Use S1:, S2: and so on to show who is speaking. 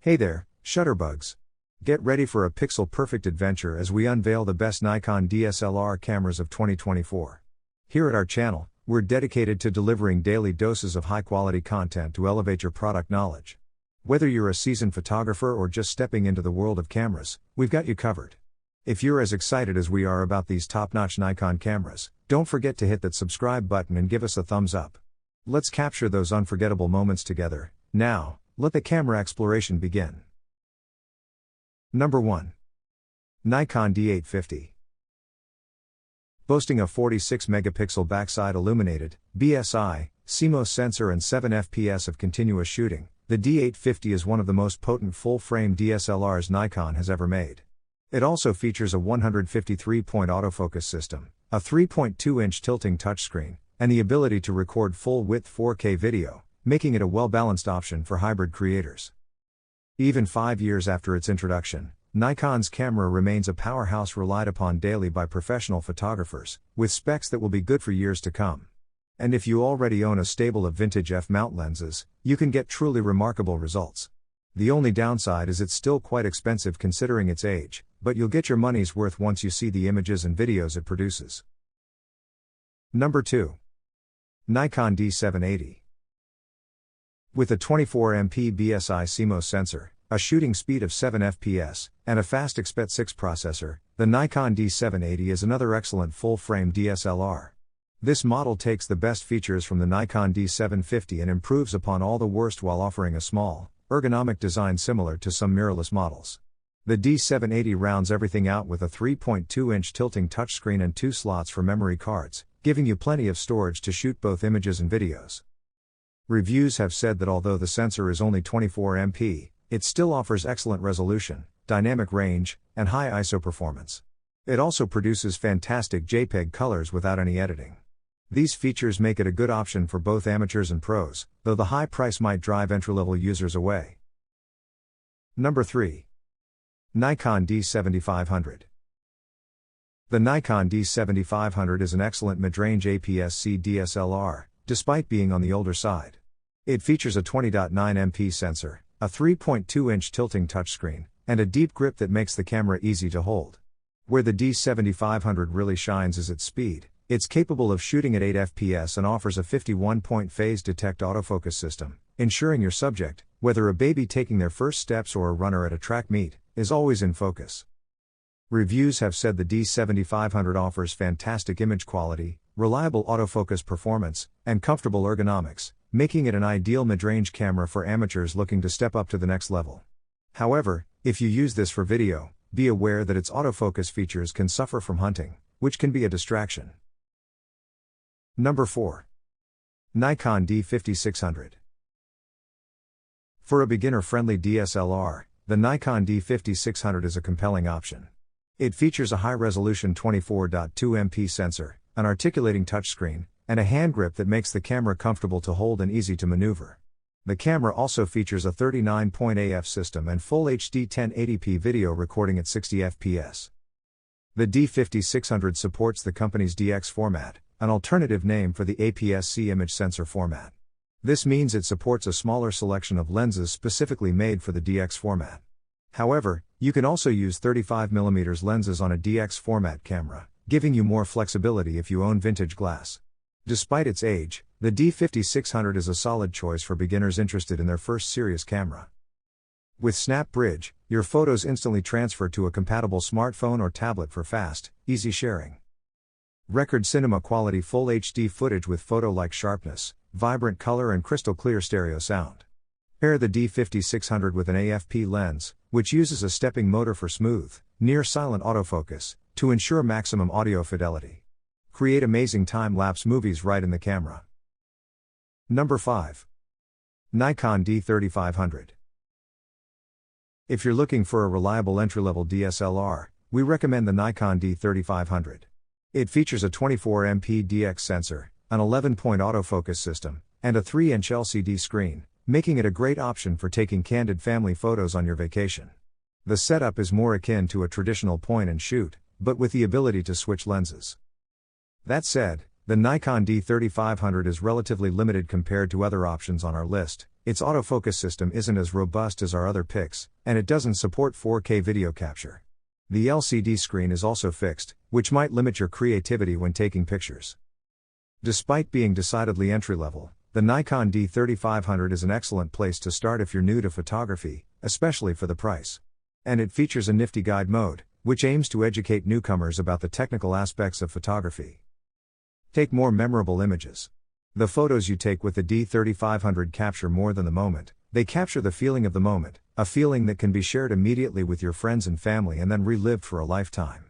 S1: Hey there, shutterbugs. Get ready for a pixel-perfect adventure as we unveil the best Nikon DSLR cameras of 2024. Here at our channel, we're dedicated to delivering daily doses of high-quality content to elevate your product knowledge. Whether you're a seasoned photographer or just stepping into the world of cameras, we've got you covered. If you're as excited as we are about these top-notch Nikon cameras, don't forget to hit that subscribe button and give us a thumbs up. Let's capture those unforgettable moments together. Now, let the camera exploration begin. Number 1. Nikon D850. Boasting a 46 megapixel backside illuminated, BSI, CMOS sensor and 7 fps of continuous shooting, the D850 is one of the most potent full-frame DSLRs Nikon has ever made. It also features a 153-point autofocus system, a 3.2-inch tilting touchscreen, and the ability to record full-width 4K video, making it a well-balanced option for hybrid creators. Even 5 years after its introduction, Nikon's camera remains a powerhouse relied upon daily by professional photographers, with specs that will be good for years to come. And if you already own a stable of vintage f-mount lenses, you can get truly remarkable results. The only downside is it's still quite expensive considering its age, but you'll get your money's worth once you see the images and videos it produces. Number 2. Nikon D780. With a 24MP BSI CMOS sensor, a shooting speed of 7 fps, and a fast Expat6 processor, the Nikon D780 is another excellent full-frame DSLR. This model takes the best features from the Nikon D750 and improves upon all the worst while offering a small, ergonomic design similar to some mirrorless models. The D780 rounds everything out with a 3.2-inch tilting touchscreen and 2 slots for memory cards, giving you plenty of storage to shoot both images and videos. Reviews have said that although the sensor is only 24MP, it still offers excellent resolution, dynamic range, and high ISO performance. It also produces fantastic JPEG colors without any editing. These features make it a good option for both amateurs and pros, though the high price might drive entry-level users away. Number 3. Nikon D7500. The Nikon D7500 is an excellent mid-range APS-C DSLR, despite being on the older side. It features a 20.9MP sensor, a 3.2-inch tilting touchscreen, and a deep grip that makes the camera easy to hold. Where the D7500 really shines is its speed. It's capable of shooting at 8 fps and offers a 51-point phase detect autofocus system, ensuring your subject, whether a baby taking their first steps or a runner at a track meet, is always in focus. Reviews have said the D7500 offers fantastic image quality, reliable autofocus performance, and comfortable ergonomics, making it an ideal mid-range camera for amateurs looking to step up to the next level. However, if you use this for video, be aware that its autofocus features can suffer from hunting, which can be a distraction. Number 4. Nikon D5600. For a beginner-friendly DSLR, the Nikon D5600 is a compelling option. It features a high-resolution 24.2MP sensor, an articulating touchscreen, and a hand grip that makes the camera comfortable to hold and easy to maneuver. The camera also features a 39-point AF system and full HD 1080p video recording at 60 fps. The D5600 supports the company's DX format, an alternative name for the APS-C image sensor format. This means it supports a smaller selection of lenses specifically made for the DX format. However, you can also use 35mm lenses on a DX format camera, giving you more flexibility if you own vintage glass. Despite its age, the D5600 is a solid choice for beginners interested in their first serious camera. With Snap Bridge, your photos instantly transfer to a compatible smartphone or tablet for fast, easy sharing. Record cinema quality full HD footage with photo-like sharpness, vibrant color and crystal clear stereo sound. Pair the D5600 with an AFP lens, which uses a stepping motor for smooth, near-silent autofocus, to ensure maximum audio fidelity. Create amazing time-lapse movies right in the camera. Number 5. Nikon D3500. If you're looking for a reliable entry-level DSLR, we recommend the Nikon D3500. It features a 24MP DX sensor, an 11-point autofocus system, and a 3-inch LCD screen, making it a great option for taking candid family photos on your vacation. The setup is more akin to a traditional point-and-shoot, but with the ability to switch lenses. That said, the Nikon D3500 is relatively limited compared to other options on our list, Its autofocus system isn't as robust as our other picks, and it doesn't support 4K video capture. The LCD screen is also fixed, which might limit your creativity when taking pictures. Despite being decidedly entry-level, the Nikon D7500 is an excellent place to start if you're new to photography, especially for the price. And it features a nifty guide mode, which aims to educate newcomers about the technical aspects of photography. Take more memorable images. The photos you take with the D7500 capture more than the moment, they capture the feeling of the moment, a feeling that can be shared immediately with your friends and family and then relived for a lifetime.